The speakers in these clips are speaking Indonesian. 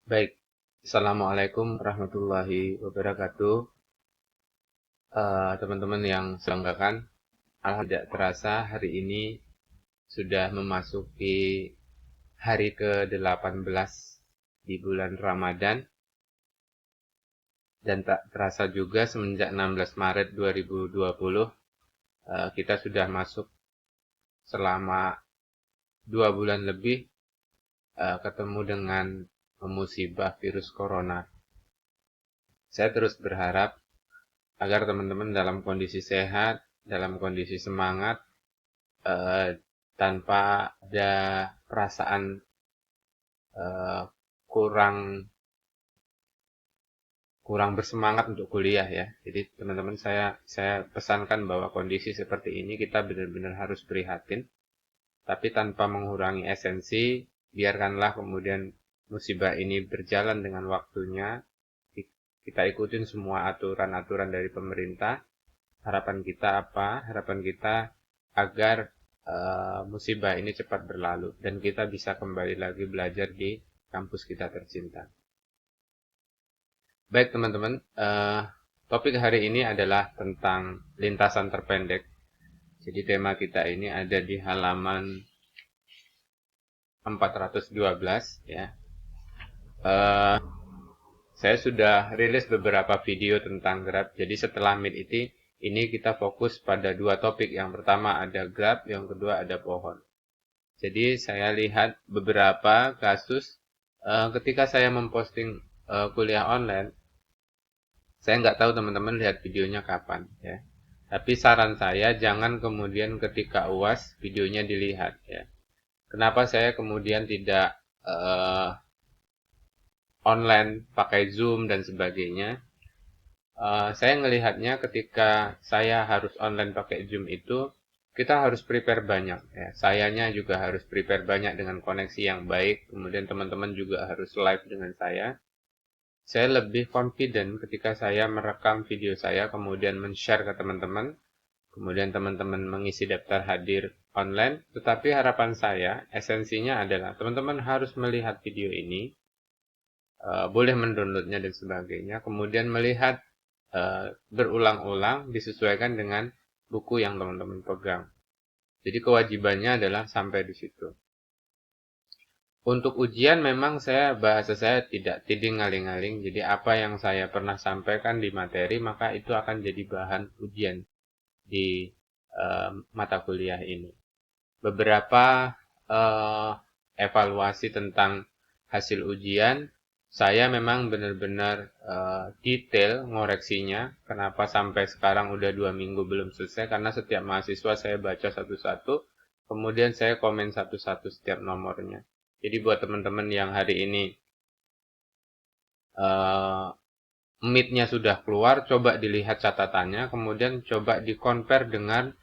Baik, Assalamualaikum warahmatullahi wabarakatuh. Teman-teman yang selenggakan, alhamdulillah tidak terasa hari ini sudah memasuki hari ke-18 di bulan Ramadan, dan tak terasa juga semenjak 16 Maret 2020 kita sudah masuk selama 2 bulan lebih ketemu dengan musibah virus corona. Saya terus berharap agar teman-teman dalam kondisi sehat, dalam kondisi semangat, tanpa ada perasaan eh, kurang kurang bersemangat untuk kuliah ya. Jadi teman-teman saya pesankan bahwa kondisi seperti ini kita benar-benar harus prihatin, tapi tanpa mengurangi esensi, biarkanlah kemudian musibah ini berjalan dengan waktunya. Kita ikutin semua aturan-aturan dari pemerintah. Harapan kita apa? Harapan kita agar musibah ini cepat berlalu dan kita bisa kembali lagi belajar di kampus kita tercinta. Baik teman-teman, topik hari ini adalah tentang lintasan terpendek. Jadi tema kita ini ada di halaman 412 ya. Eh, saya sudah rilis beberapa video tentang Grab. Jadi setelah Meet ini kita fokus pada dua topik. Yang pertama ada Grab, yang kedua ada pohon. Jadi saya lihat beberapa kasus ketika saya memposting kuliah online, saya nggak tahu teman-teman lihat videonya kapan ya. Tapi saran saya jangan kemudian ketika UAS videonya dilihat ya. Kenapa saya kemudian tidak online pakai Zoom dan sebagainya? Saya ngelihatnya ketika saya harus online pakai Zoom itu kita harus prepare banyak ya. Sayanya juga harus prepare banyak dengan koneksi yang baik. Kemudian teman-teman juga harus live dengan saya. Saya lebih confident ketika saya merekam video saya kemudian men-share ke teman-teman. Kemudian teman-teman mengisi daftar hadir online. Tetapi harapan saya esensinya adalah teman-teman harus melihat video ini, boleh mendownloadnya dan sebagainya. Kemudian melihat berulang-ulang disesuaikan dengan buku yang teman-teman pegang. Jadi kewajibannya adalah sampai di situ. Untuk ujian memang bahasa saya tidak tiding ngaling-ngaling. Jadi apa yang saya pernah sampaikan di materi maka itu akan jadi bahan ujian di mata kuliah ini. Beberapa evaluasi tentang hasil ujian saya memang benar-benar detail ngoreksinya. Kenapa sampai sekarang udah 2 minggu belum selesai? Karena setiap mahasiswa saya baca satu-satu, kemudian saya komen satu-satu setiap nomornya. Jadi buat teman-teman yang hari ini meet-nya sudah keluar, coba dilihat catatannya, kemudian coba di-compare dengan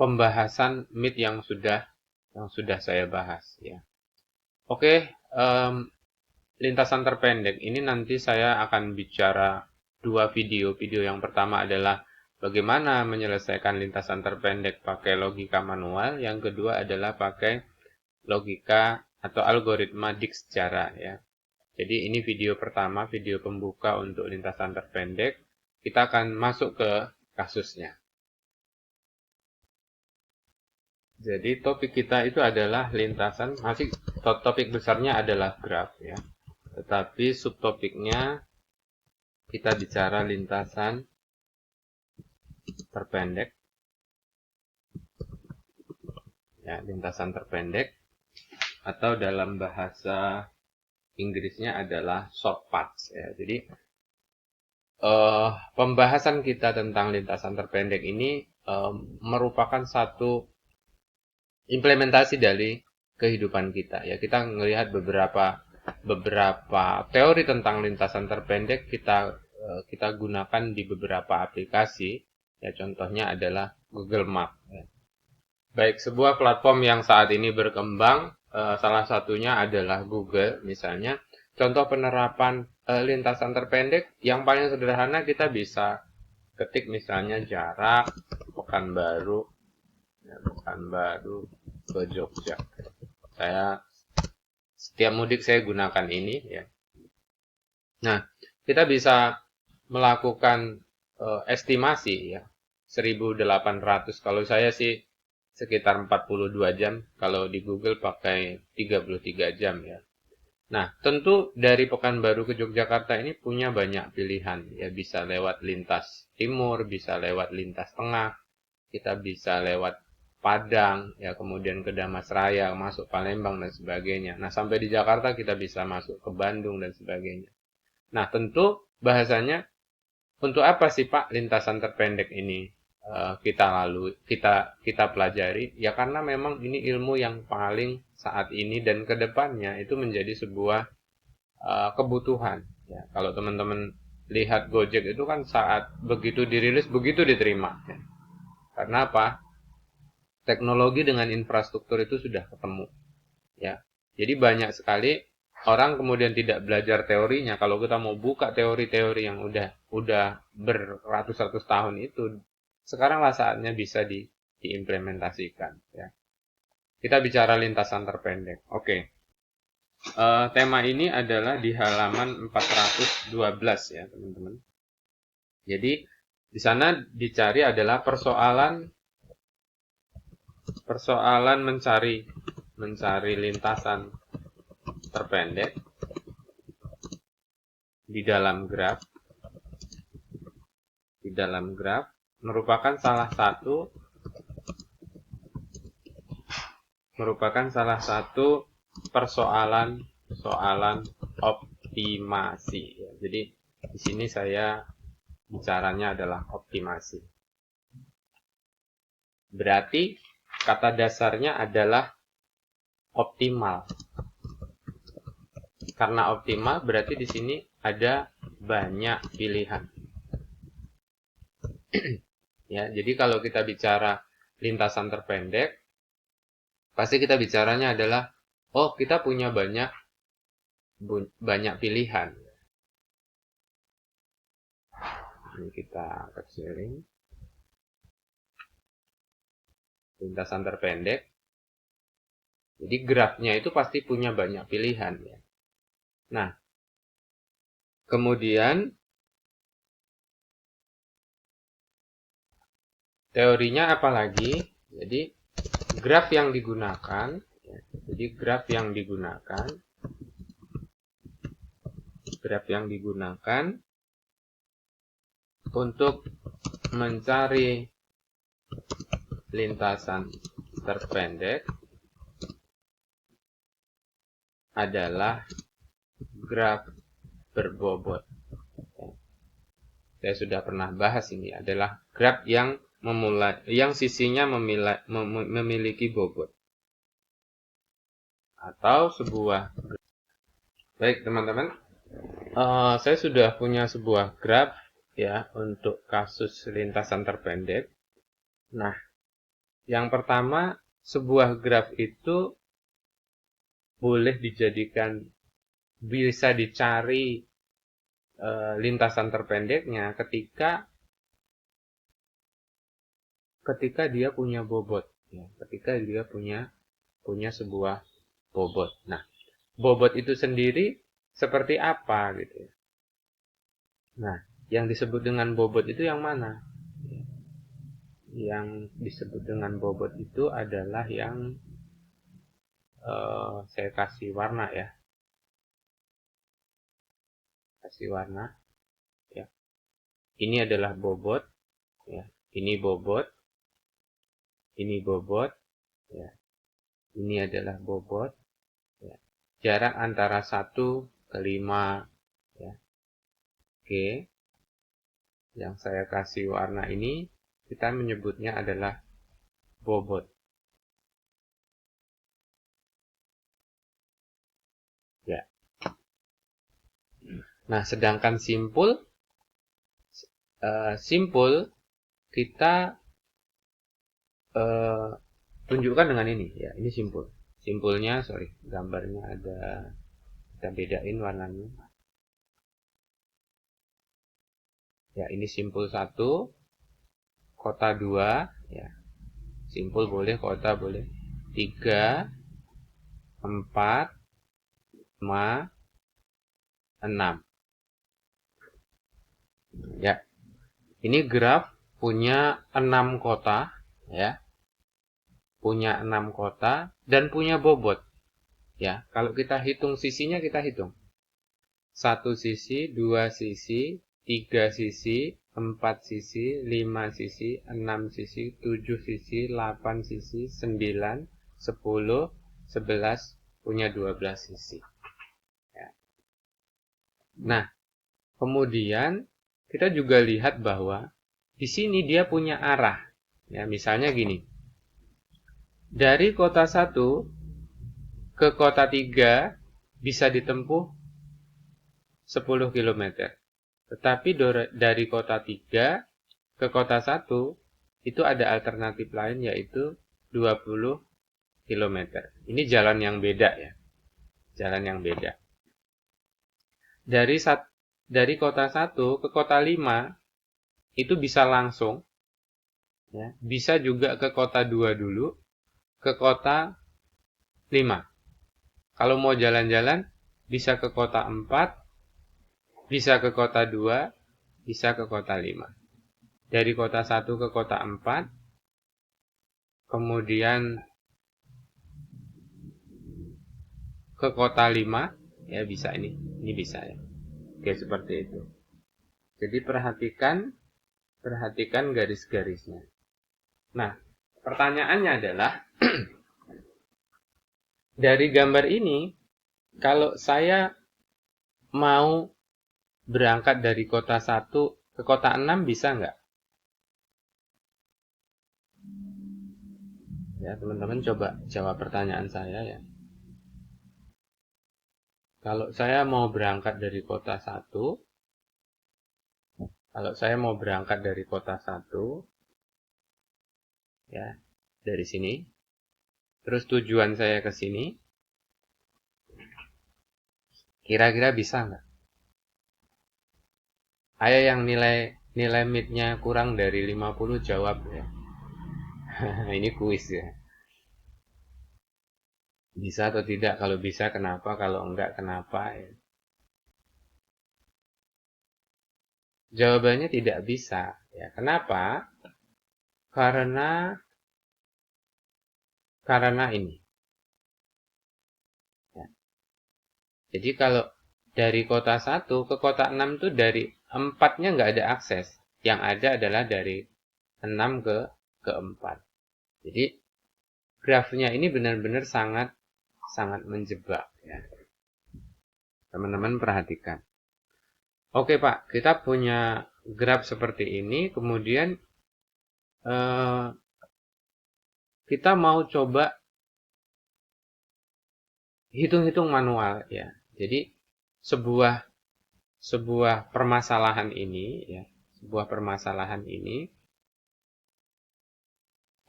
pembahasan meet yang sudah saya bahas ya. Oke, lintasan terpendek ini nanti saya akan bicara dua video. Video yang pertama adalah bagaimana menyelesaikan lintasan terpendek pakai logika manual. Yang kedua adalah pakai logika atau algoritma Dijkstra ya. Jadi ini video pertama, video pembuka untuk lintasan terpendek. Kita akan masuk ke kasusnya. Jadi topik kita itu adalah lintasan, masih topik besarnya adalah graf ya. Tetapi subtopiknya kita bicara lintasan terpendek. Ya, lintasan terpendek atau dalam bahasa Inggrisnya adalah short paths ya. Jadi pembahasan kita tentang lintasan terpendek ini merupakan satu implementasi dari kehidupan kita ya. Kita melihat beberapa teori tentang lintasan terpendek kita gunakan di beberapa aplikasi ya, contohnya adalah Google Map ya. Baik, sebuah platform yang saat ini berkembang, salah satunya adalah Google misalnya. Contoh penerapan lintasan terpendek yang paling sederhana kita bisa ketik misalnya jarak Pekanbaru ke Jogja. Saya setiap mudik saya gunakan ini ya. Nah, kita bisa melakukan estimasi ya. 1.800. Kalau saya sih sekitar 42 jam, kalau di Google pakai 33 jam ya. Nah, tentu dari Pekanbaru ke Yogyakarta ini punya banyak pilihan. Ya, bisa lewat lintas timur, bisa lewat lintas tengah, kita bisa lewat Padang, ya kemudian ke Damasraya, masuk Palembang dan sebagainya. Nah, sampai di Jakarta kita bisa masuk ke Bandung dan sebagainya. Nah, tentu bahasanya untuk apa sih Pak lintasan terpendek ini kita pelajari? Ya karena memang ini ilmu yang paling saat ini dan kedepannya itu menjadi sebuah kebutuhan. Ya, kalau teman-teman lihat Gojek itu kan saat begitu dirilis begitu diterima. Ya. Karena apa? Teknologi dengan infrastruktur itu sudah ketemu. Ya, jadi banyak sekali orang kemudian tidak belajar teorinya. Kalau kita mau buka teori-teori yang udah beratus-ratus tahun itu, sekaranglah saatnya bisa diimplementasikan. Ya. Kita bicara lintasan terpendek. Oke. Tema ini adalah di halaman 412 ya teman-teman. Jadi di sana dicari adalah persoalan mencari lintasan terpendek di dalam graf merupakan salah satu persoalan optimasi. Jadi di sini saya bicaranya adalah optimasi. Berarti kata dasarnya adalah optimal. Karena optimal berarti di sini ada banyak pilihan. Ya, jadi kalau kita bicara lintasan terpendek, pasti kita bicaranya adalah kita punya banyak pilihan. Ini kita kecilin. Lintasan terpendek. Jadi grafnya itu pasti punya banyak pilihan ya. Nah, kemudian teorinya apa lagi? Jadi graf yang digunakan untuk mencari lintasan terpendek adalah graf berbobot. Saya sudah pernah bahas ini adalah graf yang sisinya memiliki bobot atau sebuah. Baik teman-teman, saya sudah punya sebuah graf ya untuk kasus lintasan terpendek. Nah, yang pertama sebuah graf itu boleh bisa dicari lintasan terpendeknya ketika dia punya bobot ya, ketika dia punya sebuah bobot. Nah, bobot itu sendiri seperti apa gitu ya. Nah, yang disebut dengan bobot itu yang mana? Yang disebut dengan bobot itu adalah yang saya kasih warna ya. Kasih warna ya. Ini adalah bobot ya. Ini bobot ya. Ini adalah bobot ya. Jarak antara 1 ke 5 ya. Oke. Yang saya kasih warna ini kita menyebutnya adalah bobot. Ya. Nah, sedangkan simpul kita tunjukkan dengan ini ya. Ini simpul. Simpulnya, gambarnya ada, kita bedain warnanya. Ya, ini simpul 1, kota 2 ya. Simpul boleh, kota boleh. 3 4, 5, 6. Ya. Ini graf punya 6 kota, ya. Punya 6 kota dan punya bobot. Ya, kalau kita hitung sisinya, kita hitung. 1 sisi, 2 sisi, 3 sisi, 4 sisi, 5 sisi, 6 sisi, 7 sisi, 8 sisi, 9, 10, 11, punya 12 sisi. Ya. Nah, kemudian kita juga lihat bahwa di sini dia punya arah. Ya, misalnya gini. Dari kota 1 ke kota 3 bisa ditempuh 10 km. Tetapi dari kota 3 ke kota 1 itu ada alternatif lain, yaitu 20 km. Ini jalan yang beda, ya. Jalan yang beda. Dari kota 1 ke kota 5 itu bisa langsung, ya. Bisa juga ke kota 2 dulu, ke kota 5. Kalau mau jalan-jalan bisa ke kota 4, bisa ke kota 2, bisa ke kota 5. Dari kota 1 ke kota 4, kemudian ke kota 5, ya bisa ini. Ini bisa, ya. Oke, seperti itu. Jadi perhatikan garis-garisnya. Nah, pertanyaannya adalah dari gambar ini, kalau saya mau berangkat dari kota 1 ke kota 6 bisa nggak? Ya, teman-teman coba jawab pertanyaan saya, ya. Kalau saya mau berangkat dari kota 1, ya, dari sini, terus tujuan saya ke sini, kira-kira bisa nggak? Ayo yang nilai mid-nya kurang dari 50 jawab, ya. Ini kuis, ya. Bisa atau tidak? Kalau bisa kenapa? Kalau enggak kenapa? Ya. Jawabannya tidak bisa. Ya, kenapa? Karena ini. Ya. Jadi kalau dari kota 1 ke kota 6 itu dari 4-nya nggak ada akses. Yang ada adalah dari 6 ke 4. Jadi grafnya ini benar-benar sangat menjebak, ya. Teman-teman perhatikan. Oke Pak, kita punya graf seperti ini, kemudian kita mau coba hitung-hitung manual, ya. Jadi sebuah permasalahan ini, ya,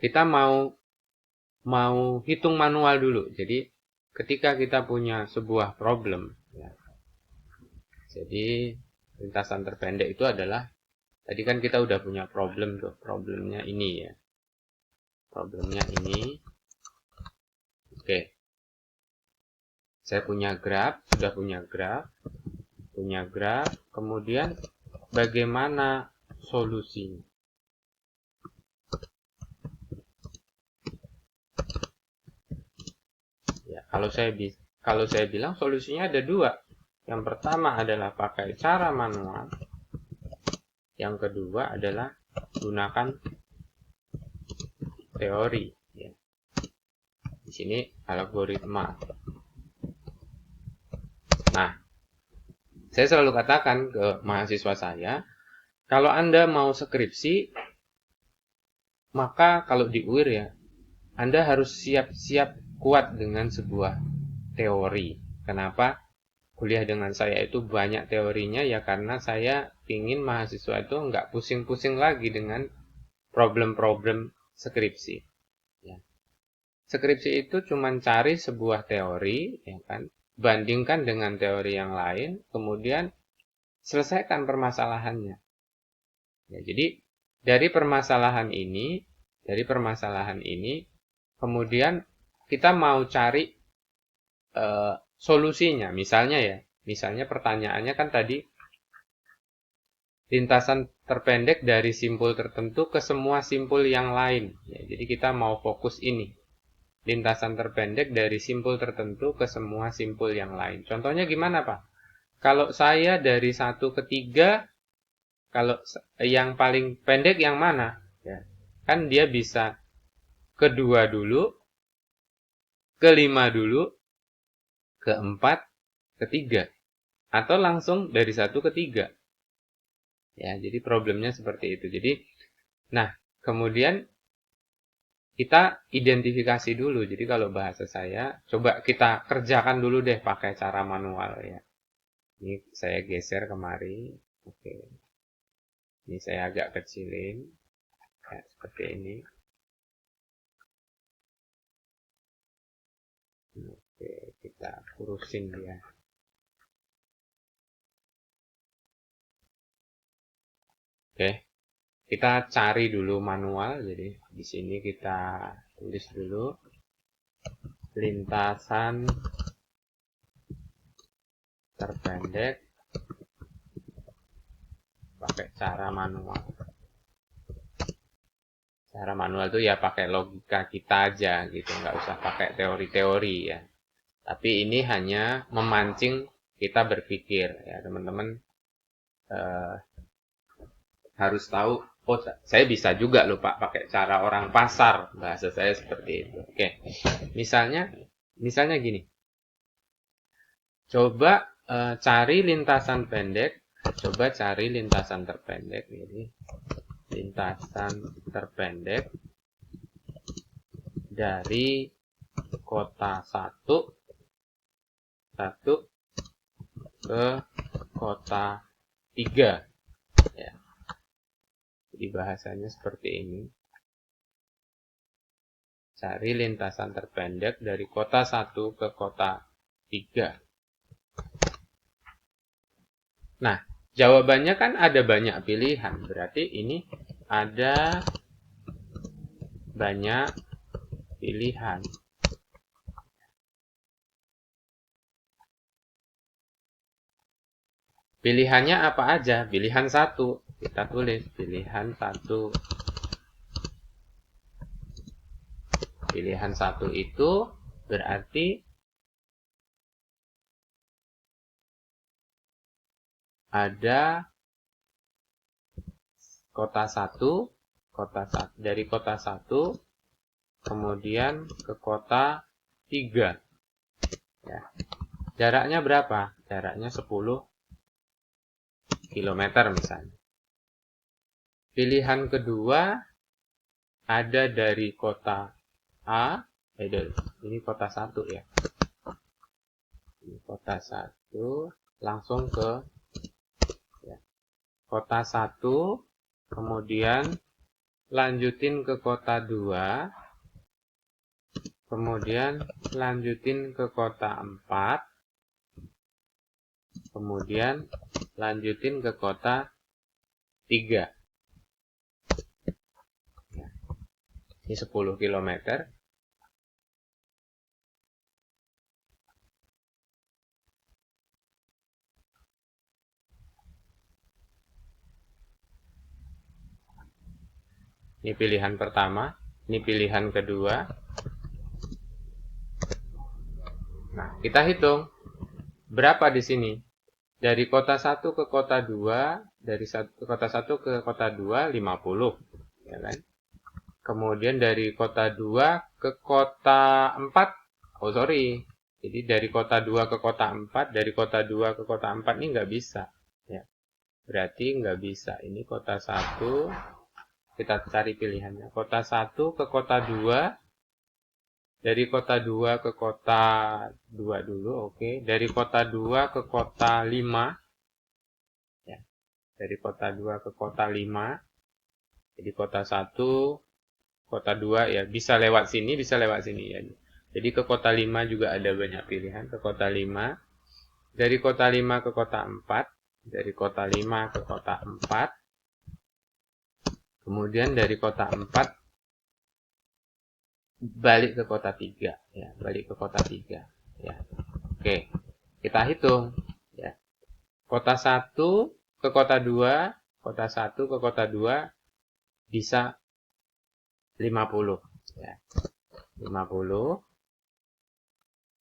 kita mau hitung manual dulu. Jadi ketika kita punya sebuah problem, ya. Jadi lintasan terpendek itu adalah, tadi kan kita udah punya problem tuh, problemnya ini, ya. Problemnya ini. Oke. Saya punya graf, sudah punya graf, kemudian bagaimana solusinya? Ya, kalau saya bilang solusinya ada dua. Yang pertama adalah pakai cara manual. Yang kedua adalah gunakan teori, ya. Di sini algoritma. Nah, saya selalu katakan ke mahasiswa saya, kalau Anda mau skripsi, maka kalau di UIR, ya, Anda harus siap-siap kuat dengan sebuah teori. Kenapa? Kuliah dengan saya itu banyak teorinya, ya karena saya ingin mahasiswa itu nggak pusing-pusing lagi dengan problem-problem skripsi. Ya. Skripsi itu cuma cari sebuah teori, ya kan? Bandingkan dengan teori yang lain, kemudian selesaikan permasalahannya. Ya, jadi dari permasalahan ini, kemudian kita mau cari solusinya. Misalnya pertanyaannya kan tadi lintasan terpendek dari simpul tertentu ke semua simpul yang lain. Ya, jadi kita mau fokus ini. Lintasan terpendek dari simpul tertentu ke semua simpul yang lain. Contohnya gimana, Pak? Kalau saya dari 1 ke 3, kalau yang paling pendek yang mana? Ya, kan dia bisa ke 2 dulu, ke 5 dulu, ke 4, ke 3. Atau langsung dari 1 ke 3. Ya, jadi problemnya seperti itu. Jadi, nah, kemudian kita identifikasi dulu. Jadi kalau bahasa saya, coba kita kerjakan dulu deh pakai cara manual ya. Ini saya geser kemari. Oke. Ini saya agak kecilin. Ya, seperti ini. Oke, kita kurusin dia. Oke. Kita cari dulu manual. Jadi di sini kita tulis dulu lintasan terpendek pakai cara manual. Cara manual itu ya pakai logika kita aja gitu, nggak usah pakai teori-teori ya. Tapi ini hanya memancing kita berpikir ya teman-teman, harus tahu. Oh, saya bisa juga loh Pak pakai cara orang pasar, bahasa saya seperti itu. Oke, misalnya gini. Coba cari lintasan pendek, coba cari lintasan terpendek ini. Lintasan terpendek dari kota 1 ke kota 3 ya. Jadi bahasanya seperti ini. Cari lintasan terpendek dari kota 1 ke kota 3. Nah, jawabannya kan ada banyak pilihan. Berarti ini ada banyak pilihan. Pilihannya apa aja? Pilihan 1. Kita tulis pilihan 1. Pilihan 1 itu berarti ada kota 1, dari kota 1 kemudian ke kota 3. Ya. Jaraknya berapa? Jaraknya 10 km misalnya. Pilihan kedua ada dari kota A, ini kota 1 ya. Ini kota 1 langsung ke ya, kota 1, kemudian lanjutin ke kota 2, kemudian lanjutin ke kota 4, kemudian lanjutin ke kota 3. Ini 10 km. Ini pilihan pertama, ini pilihan kedua. Nah, kita hitung berapa di sini. Dari kota 1 ke kota 2, dari kota 1 ke kota 2 50, ya kan? Kemudian dari kota 2 ke kota 4, oh sorry. Jadi dari kota 2 ke kota 4, dari kota 2 ke kota 4 ini nggak bisa. Ya. Berarti nggak bisa. Ini kota 1, kita cari pilihannya. Kota 1 ke kota 2, dari kota 2 ke kota 2 dulu, oke. Dari kota 2 ke kota 5. Ya. Dari kota 2 ke kota 5. Jadi kota 1, kota 2 ya, bisa lewat sini, bisa lewat sini ya. Jadi ke kota 5 juga ada banyak pilihan, ke kota 5. Dari kota 5 ke kota 4, dari kota 5 ke kota 4. Kemudian dari kota 4 balik ke kota 3 ya, balik ke kota 3 Ya. Oke, kita hitung. Ya. Kota 1 ke kota 2, kota 1 ke kota 2 bisa 50. Ya. 50.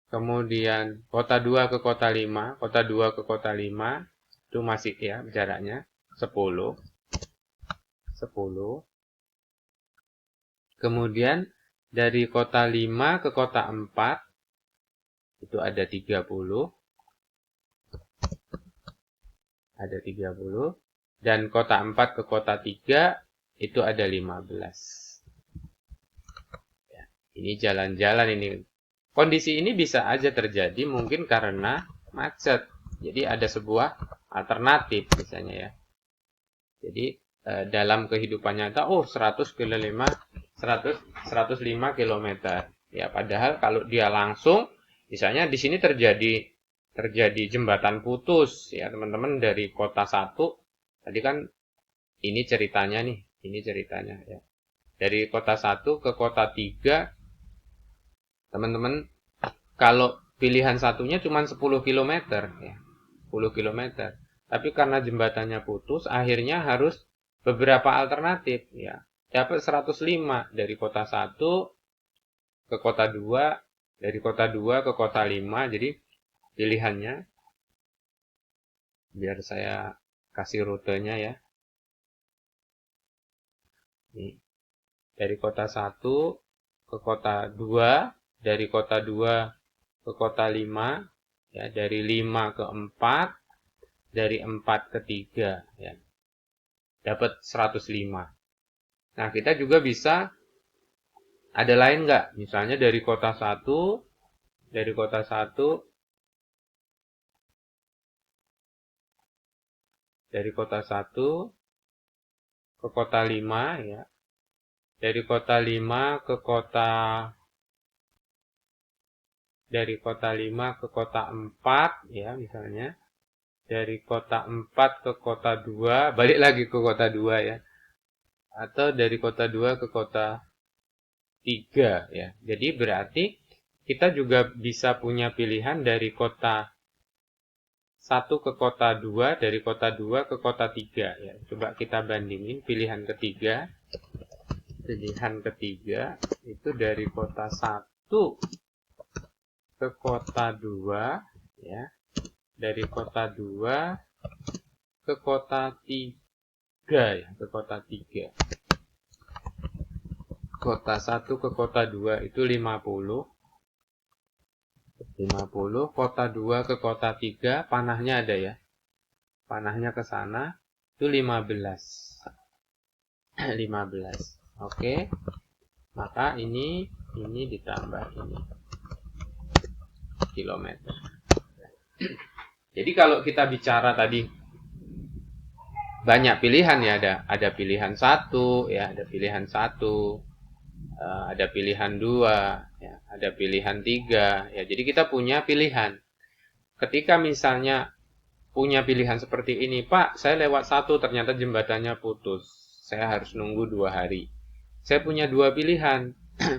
Kemudian kota 2 ke kota 5, kota 2 ke kota 5 itu masih ya jaraknya 10. 10. Kemudian dari kota 5 ke kota 4 itu ada 30. Ada 30. Dan kota 4 ke kota 3 itu ada 15. Ya, ini jalan-jalan ini. Kondisi ini bisa aja terjadi mungkin karena macet. Jadi ada sebuah alternatif misalnya ya. Jadi dalam kehidupan nyata 105 km. Ya padahal kalau dia langsung misalnya di sini terjadi jembatan putus ya teman-teman dari kota 1 tadi kan ini ceritanya ya. Dari kota 1 ke kota 3 teman-teman kalau pilihan satunya cuma 10 km ya. 10 km. Tapi karena jembatannya putus akhirnya harus beberapa alternatif ya. Dapat 105 dari kota 1 ke kota 2, dari kota 2 ke kota 5. Jadi pilihannya biar saya kasih rutenya ya. Nih. Dari kota 1 ke kota 2, dari kota 2 ke kota 5, ya, dari 5 ke 4, dari 4 ke 3, ya. Dapat 105. Nah, kita juga bisa ada lain nggak? Misalnya dari kota 1, dari kota 1, dari kota 1 ke kota 5, ya. Dari kota 5 ke kota dari kota 5 ke kota 4 ya misalnya. Dari kota 4 ke kota 2, balik lagi ke kota 2 ya. Atau dari kota 2 ke kota 3 ya. Jadi berarti kita juga bisa punya pilihan dari kota 1 ke kota 2, dari kota 2 ke kota 3 ya. Coba kita bandingin pilihan ketiga. Pilihan ketiga itu dari kota 1 ke kota 2 ya. Dari kota 2 ke kota 3 ya, ke kota 3. Kota 1 ke kota 2 itu 50. 50, kota 2 ke kota 3 panahnya ada ya. Panahnya ke sana itu 15. 15. Oke. Maka ini ditambah ini kilometer. Jadi kalau kita bicara tadi banyak pilihan ya, ada pilihan 1 ya, ada pilihan 1, ada pilihan 2 ya, ada pilihan 3 ya. Jadi kita punya pilihan. Ketika misalnya punya pilihan seperti ini, Pak, saya lewat 1 ternyata jembatannya putus. Saya harus nunggu 2 hari. Saya punya 2 pilihan.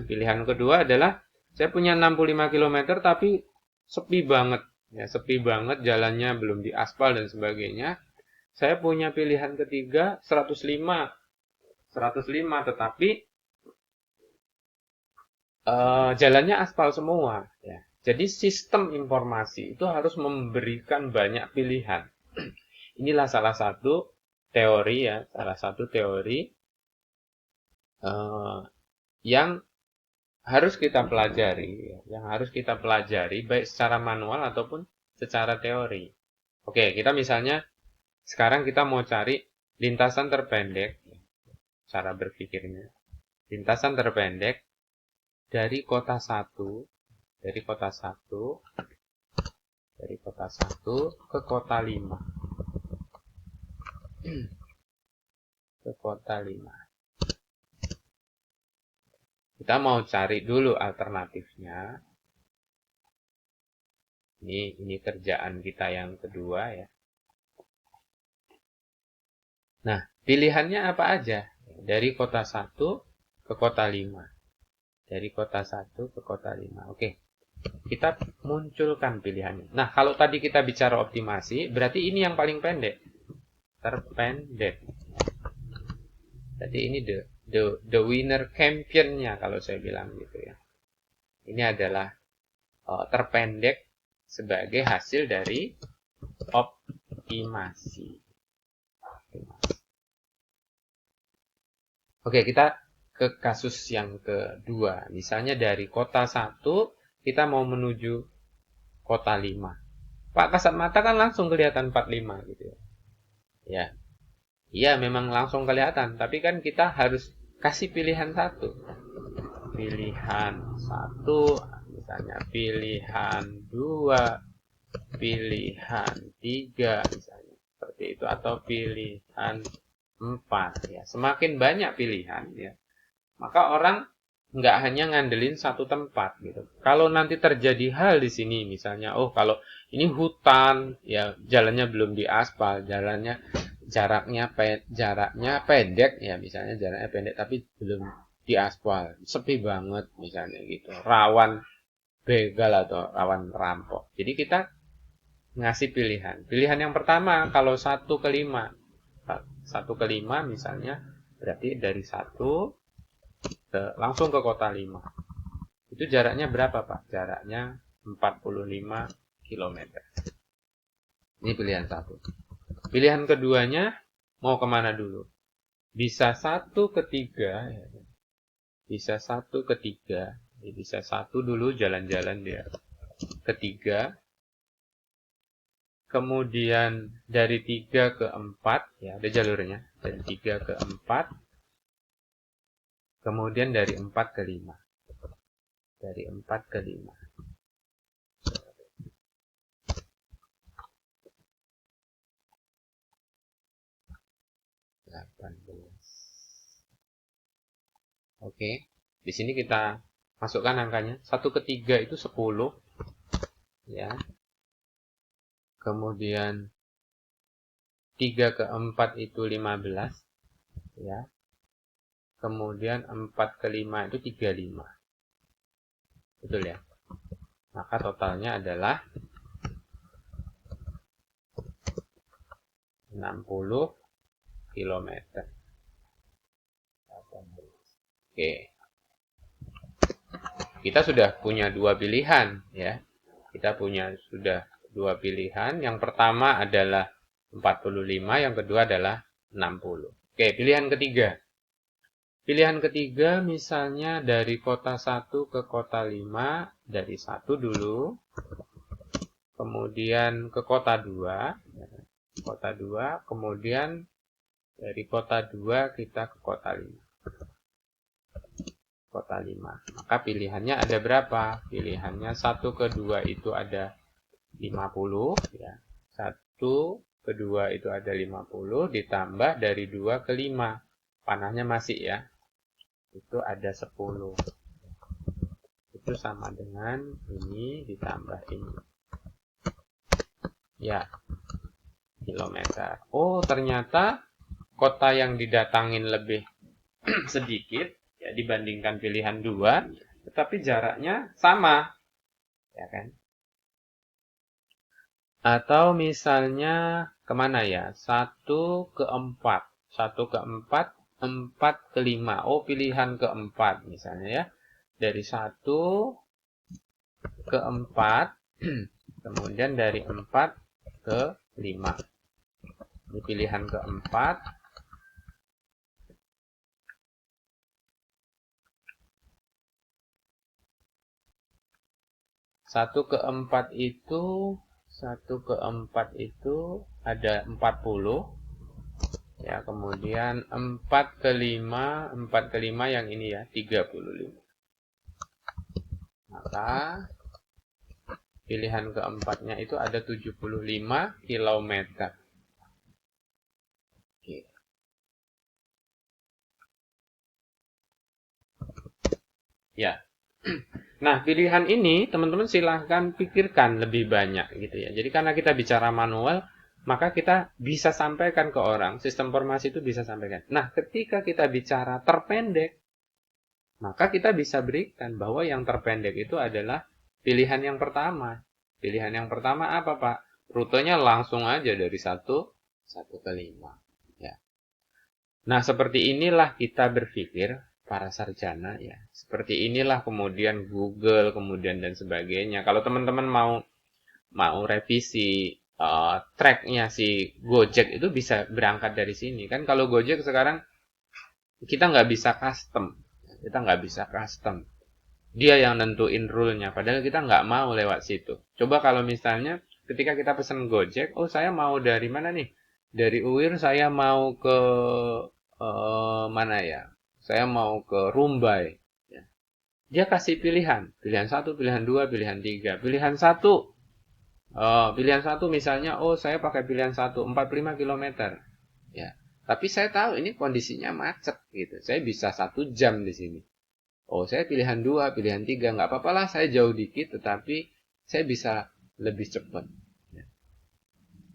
Pilihan kedua adalah saya punya 65 km tapi sepi banget. Ya, sepi banget, jalannya belum diaspal dan sebagainya. Saya punya pilihan ketiga 105. 105 tetapi jalannya aspal semua. Ya. Jadi sistem informasi itu harus memberikan banyak pilihan. Inilah salah satu teori ya, salah satu teori yang harus kita pelajari, yang harus kita pelajari baik secara manual ataupun secara teori. Oke, kita misalnya sekarang kita mau cari lintasan terpendek, cara berpikirnya. Lintasan terpendek dari kota 1, dari kota 1, dari kota 1 ke kota 5. Ke kota 5. Kita mau cari dulu alternatifnya. Ini kerjaan kita yang kedua ya. Nah, pilihannya apa aja? Dari kota 1 ke kota 5. Dari kota 1 ke kota 5. Oke. kita munculkan pilihannya. Nah, kalau tadi kita bicara optimasi, berarti ini yang paling pendek. Terpendek. Jadi ini the winner campionnya kalau saya bilang gitu ya. Ini adalah terpendek sebagai hasil dari optimasi. Oke, kita ke kasus yang kedua. Misalnya dari kota 1, kita mau menuju kota 5. Pak, kasat mata kan langsung kelihatan 45 gitu ya. Ya. Iya, memang langsung kelihatan. Tapi kan kita harus kasih pilihan satu. Pilihan 1, misalnya pilihan 2, pilihan 3, misalnya. Seperti itu. Atau pilihan 4 ya. Semakin banyak pilihan ya, maka orang nggak hanya ngandelin satu tempat gitu. Kalau nanti terjadi hal di sini misalnya, oh kalau ini hutan ya, jalannya belum diaspal, jaraknya pendek ya, misalnya jaraknya pendek tapi belum diaspal, sepi banget misalnya gitu, rawan begal atau rawan rampok. Jadi kita ngasih pilihan. Pilihan yang pertama kalau 1 ke 5 misalnya, berarti dari 1 langsung ke kota 5. Itu jaraknya berapa, Pak? Jaraknya 45 km. Ini pilihan 1. Pilihan keduanya mau kemana dulu? Bisa 1 ke 3. Bisa 1 ke 3. Bisa 1 dulu jalan-jalan dia. Ketiga. Kemudian dari 3 ke 4, ya ada jalurnya. Dari 3 ke 4. Kemudian dari 4 ke 5. Dari 4 ke 5. Oke. Di sini kita masukkan angkanya. 1 ke 3 itu 10. Ya. Kemudian 3 ke 4 itu 15. Ya. Kemudian 4 ke 5 itu 35. Betul ya? Maka totalnya adalah 60 km. Oke. Kita sudah punya dua pilihan ya. Kita sudah dua pilihan. Yang pertama adalah 45, yang kedua adalah 60. Oke, pilihan ketiga. Pilihan ketiga misalnya dari kota 1 ke kota 5, dari 1 dulu, kemudian ke kota 2, kemudian dari kota 2 kita ke kota 5. Kota 5. Maka pilihannya ada berapa? Pilihannya 1 ke 2 itu ada 50 ya. 1 ke 2 itu ada 50 ditambah dari 2 ke 5. Panahnya masih ya. Itu ada 10. Itu sama dengan ini ditambah ini. Ya. Kilometer. Oh, ternyata kota yang didatangin lebih sedikit ya dibandingkan pilihan 2, tetapi jaraknya sama. Ya kan? Atau misalnya kemana ya? 1 ke 4. 1 ke 4, 4 ke 5. Oh, pilihan keempat misalnya ya. Dari 1 ke 4, kemudian dari 4 ke 5. Ini pilihan keempat. Satu ke 4 itu ada 40. Ya, kemudian 4 ke 5 yang ini ya, 35. Maka pilihan keempatnya itu ada 75 km. Oke. Ya. Nah, pilihan ini teman-teman silahkan pikirkan lebih banyak gitu ya. Jadi karena kita bicara manual, maka kita bisa sampaikan ke orang, sistem informasi itu bisa sampaikan. Nah, ketika kita bicara terpendek, maka kita bisa berikan bahwa yang terpendek itu adalah pilihan yang pertama. Pilihan yang pertama apa, Pak? Rutenya langsung aja dari 1 ke 5. Ya. Nah, seperti inilah kita berpikir para sarjana ya. Seperti inilah kemudian Google, kemudian dan sebagainya. Kalau teman-teman mau revisi tracknya si Gojek itu bisa berangkat dari sini. Kan kalau Gojek sekarang kita nggak bisa custom. Kita nggak bisa custom. Dia yang nentuin rule-nya, padahal kita nggak mau lewat situ. Coba kalau misalnya ketika kita pesan Gojek, oh saya mau dari mana nih? Dari UIR saya mau ke mana ya? Saya mau ke Rumbai. Ya. Dia kasih pilihan, pilihan 1, pilihan 2, pilihan 3. Pilihan satu misalnya, oh saya pakai pilihan 1, 45 km. Ya. Tapi saya tahu ini kondisinya macet gitu. Saya bisa 1 jam di sini. Oh, saya pilihan 2, pilihan 3, nggak apa-apa lah, saya jauh dikit, tetapi saya bisa lebih cepat. Ya.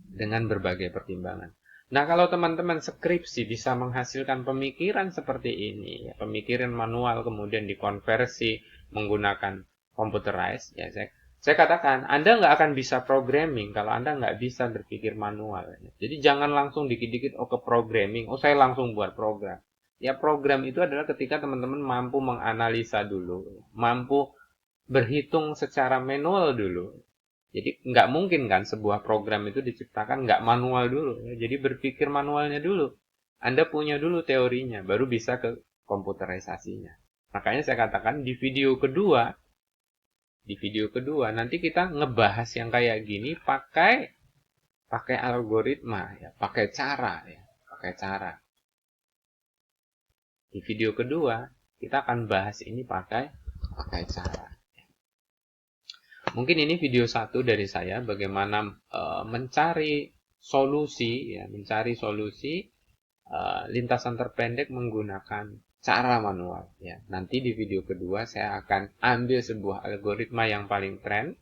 Dengan berbagai pertimbangan. Nah, kalau teman-teman skripsi bisa menghasilkan pemikiran seperti ini, ya, pemikiran manual kemudian dikonversi menggunakan computerized, ya saya katakan, Anda nggak akan bisa programming kalau Anda nggak bisa berpikir manual. Ya. Jadi jangan langsung dikit-dikit, ke programming, saya langsung buat program. Ya program itu adalah ketika teman-teman mampu menganalisa dulu, mampu berhitung secara manual dulu. Jadi nggak mungkin kan sebuah program itu diciptakan nggak manual dulu. Ya. Jadi berpikir manualnya dulu. Anda punya dulu teorinya, baru bisa ke komputerisasinya. Makanya saya katakan di video kedua nanti kita ngebahas yang kayak gini pakai algoritma ya, pakai cara ya, pakai cara. Di video kedua, kita akan bahas ini pakai cara. Mungkin ini video 1 dari saya, bagaimana mencari solusi lintasan terpendek menggunakan cara manual. Ya. Nanti di video kedua saya akan ambil sebuah algoritma yang paling tren,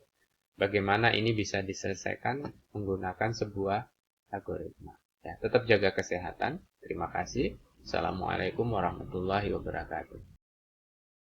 bagaimana ini bisa diselesaikan menggunakan sebuah algoritma. Ya, tetap jaga kesehatan. Terima kasih. Assalamualaikum warahmatullahi wabarakatuh.